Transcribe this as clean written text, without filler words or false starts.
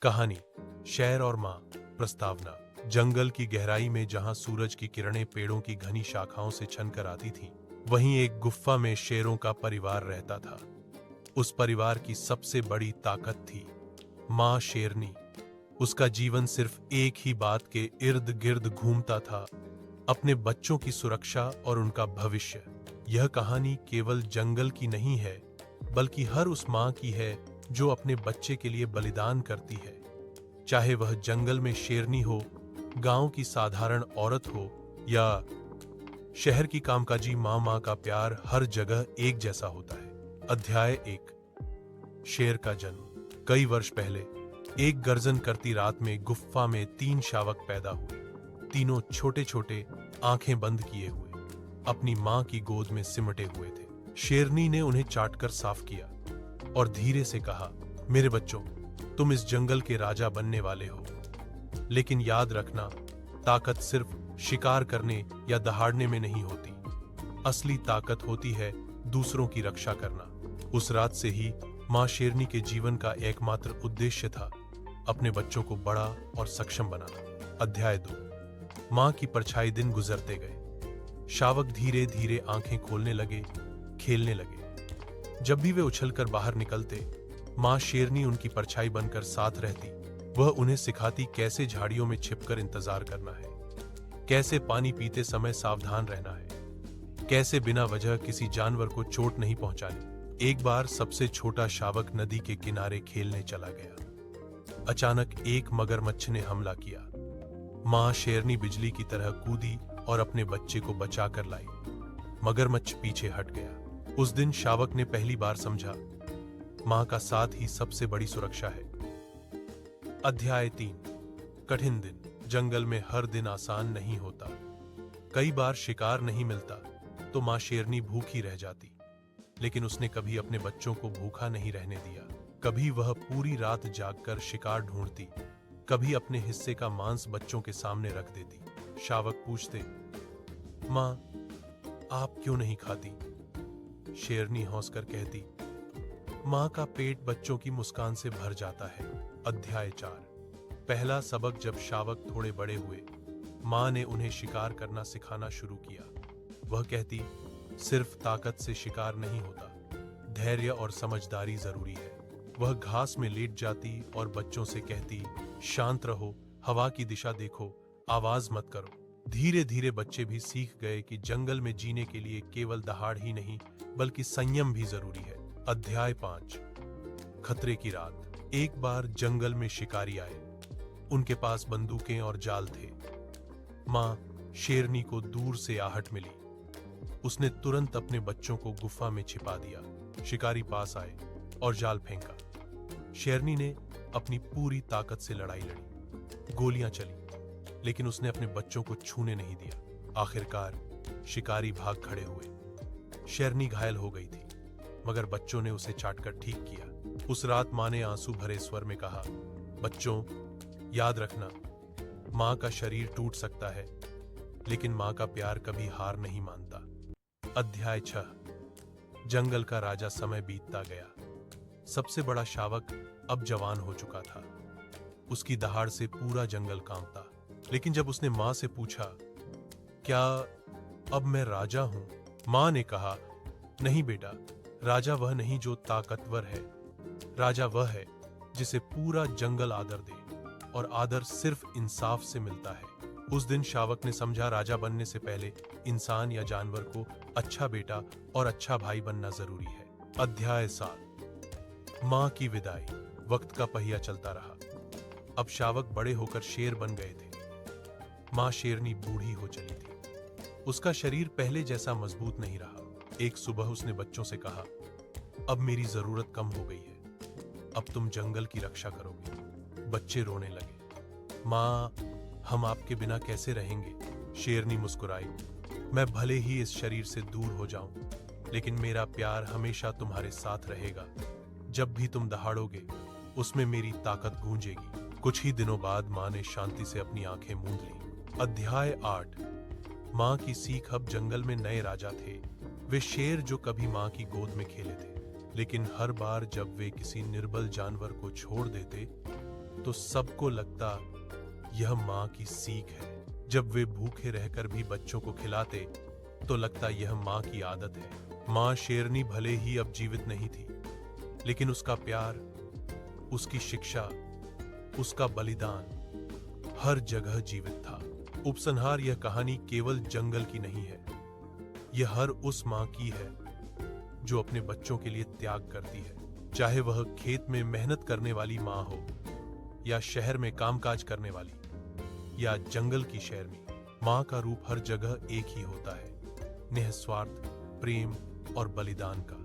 कहानी शेर और मां। प्रस्तावना। जंगल की गहराई में जहां सूरज की किरणें पेड़ों की घनी शाखाओं से छनकर आती थीं, वहीं एक गुफा में शेरों का परिवार रहता था। उस परिवार की सबसे बड़ी ताकत थी मां शेरनी। उसका जीवन सिर्फ एक ही बात के इर्द गिर्द घूमता था, अपने बच्चों की सुरक्षा और उनका भविष्य। यह कहानी केवल जंगल की नहीं है, बल्कि हर उस मां की है जो अपने बच्चे के लिए बलिदान करती है। चाहे वह जंगल में शेरनी हो, गांव की साधारण औरत हो, या शहर की कामकाजी मां का प्यार हर जगह एक जैसा होता है। अध्याय 1। शेर का जन्म। कई वर्ष पहले एक गर्जन करती रात में गुफा में 3 शावक पैदा हुए। तीनों छोटे छोटे, आंखें बंद किए हुए, अपनी मां की गोद में सिमटे हुए थे। शेरनी ने उन्हें चाटकर साफ किया और धीरे से कहा, मेरे बच्चों, तुम इस जंगल के राजा बनने वाले हो। लेकिन याद रखना, ताकत सिर्फ शिकार करने या दहाड़ने में नहीं होती। असली ताकत होती है दूसरों की रक्षा करना। उस रात से ही मां शेरनी के जीवन का एकमात्र उद्देश्य था अपने बच्चों को बड़ा और सक्षम बनाना। अध्याय 2। मां की परछाई दिन गुजरते गए। शावक धीरे धीरे आंखें खोलने लगे, खेलने लगे। जब भी वे उछलकर बाहर निकलते, मां शेरनी उनकी परछाई बनकर साथ रहती। वह उन्हें सिखाती कैसे झाड़ियों में छिपकर इंतजार करना है, कैसे पानी पीते समय सावधान रहना है, कैसे बिना वजह किसी जानवर को चोट नहीं पहुंचानी। एक बार सबसे छोटा शावक नदी के किनारे खेलने चला गया। अचानक एक मगरमच्छ ने हमला किया। मां शेरनी बिजली की तरह कूदी और अपने बच्चे को बचाकर लाई। मगरमच्छ पीछे हट गया। उस दिन शावक ने पहली बार समझा, मां का साथ ही सबसे बड़ी सुरक्षा है। अध्याय 3। कठिन दिन। जंगल में हर दिन आसान नहीं होता। कई बार शिकार नहीं मिलता तो मां शेरनी भूखी रह जाती, लेकिन उसने कभी अपने बच्चों को भूखा नहीं रहने दिया। कभी वह पूरी रात जागकर शिकार ढूंढती, कभी अपने हिस्से का मांस बच्चों के सामने रख देती। शावक पूछते, मां, आप क्यों नहीं खाती? शेरनी हंसकर कहती, मां का पेट बच्चों की मुस्कान से भर जाता है। अध्याय 4। पहला सबक। जब शावक थोड़े बड़े हुए, मां ने उन्हें शिकार करना सिखाना शुरू किया। वह कहती, सिर्फ ताकत से शिकार नहीं होता, धैर्य और समझदारी जरूरी है। वह घास में लेट जाती और बच्चों से कहती, शांत रहो, हवा की दिशा देखो, आवाज मत करो। धीरे धीरे बच्चे भी सीख गए कि जंगल में जीने के लिए केवल दहाड़ ही नहीं, बल्कि संयम भी जरूरी है। अध्याय 5। खतरे की रात। एक बार जंगल में शिकारी आए। उनके पास बंदूकें और जाल थे। मां शेरनी को दूर से आहट मिली। उसने तुरंत अपने बच्चों को गुफा में छिपा दिया। शिकारी पास आए और जाल फेंका। शेरनी ने अपनी पूरी ताकत से लड़ाई लड़ी। गोलियां चली, लेकिन उसने अपने बच्चों को छूने नहीं दिया। आखिरकार शिकारी भाग खड़े हुए। शेरनी घायल हो गई थी, मगर बच्चों ने उसे चाटकर ठीक किया। उस रात मां ने आंसू भरे स्वर में कहा, बच्चों, याद रखना, मां का शरीर टूट सकता है, लेकिन मां का प्यार कभी हार नहीं मानता। अध्याय 6। जंगल का राजा। समय बीतता गया। सबसे बड़ा शावक अब जवान हो चुका था। उसकी दहाड़ से पूरा जंगल कांपता। लेकिन जब उसने मां से पूछा, क्या अब मैं राजा हूं? मां ने कहा, नहीं बेटा, राजा वह नहीं जो ताकतवर है। राजा वह है जिसे पूरा जंगल आदर दे, और आदर सिर्फ इंसाफ से मिलता है। उस दिन शावक ने समझा, राजा बनने से पहले इंसान या जानवर को अच्छा बेटा और अच्छा भाई बनना जरूरी है। अध्याय 7। मां की विदाई। वक्त का पहिया चलता रहा। अब शावक बड़े होकर शेर बन गए थे। मां शेरनी बूढ़ी हो चली थी। उसका शरीर पहले जैसा मजबूत नहीं रहा। एक सुबह उसने बच्चों से कहा, अब मेरी जरूरत कम हो गई है, अब तुम जंगल की रक्षा करोगे। बच्चे रोने लगे। मां, हम आपके बिना कैसे रहेंगे? शेरनी मुस्कुराई, मैं भले ही इस शरीर से दूर हो जाऊं, लेकिन मेरा प्यार हमेशा तुम्हारे साथ रहेगा। जब भी तुम दहाड़ोगे, उसमें मेरी ताकत गूंजेगी। कुछ ही दिनों बाद मां ने शांति से अपनी आंखें मूंद ली। अध्याय 8। मां की सीख। अब जंगल में नए राजा थे। वे शेर जो कभी मां की गोद में खेले थे, लेकिन हर बार जब वे किसी निर्बल जानवर को छोड़ देते, तो सबको लगता यह माँ की सीख है। जब वे भूखे रहकर भी बच्चों को खिलाते तो लगता यह माँ की आदत है। माँ शेरनी भले ही अब जीवित नहीं थी, लेकिन उसका प्यार, उसकी शिक्षा, उसका बलिदान हर जगह जीवित था। उपसंहार, यह कहानी केवल जंगल की नहीं है, यह हर उस माँ की है जो अपने बच्चों के लिए त्याग करती है। चाहे वह खेत में मेहनत करने वाली माँ हो, या शहर में कामकाज करने वाली, या जंगल की शेरनी, माँ का रूप हर जगह एक ही होता है, निस्वार्थ प्रेम और बलिदान का।